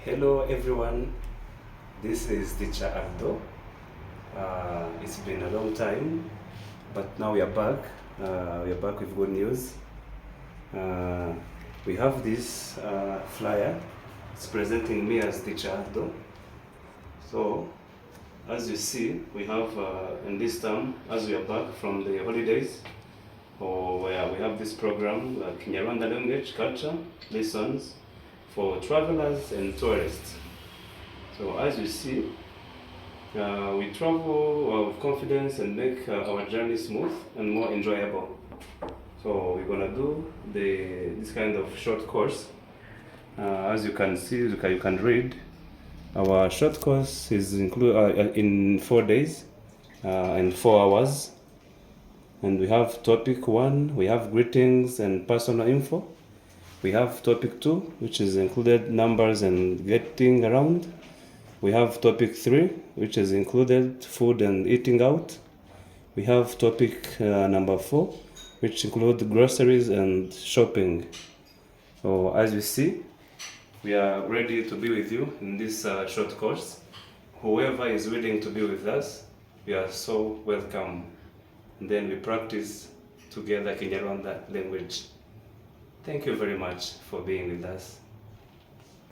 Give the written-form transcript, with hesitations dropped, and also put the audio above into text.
Hello everyone, this is Teacher Aldo. It's been a long time, but now we are back. We are back with good news. Uh, we have this flyer. It's presenting me as Teacher Aldo. So, as you see, we have in this term, as we are back from the holidays, where we have this program, Kinyarwanda language, culture, lessons for travelers and tourists. So as you see, we travel with confidence and make our journey smooth and more enjoyable. So we're gonna do this kind of short course. As you can see, you can read. Our short course is in 4 days and 4 hours. And we have topic 1, we have greetings and personal info. We have topic 2, which is included numbers and getting around. We have topic 3, which is included food and eating out. We have topic number 4, which include groceries and shopping. So as you see, we are ready to be with you in this short course. Whoever is willing to be with us, we are so welcome. And then we practice together Kinyarwanda language. Thank you very much for being with us.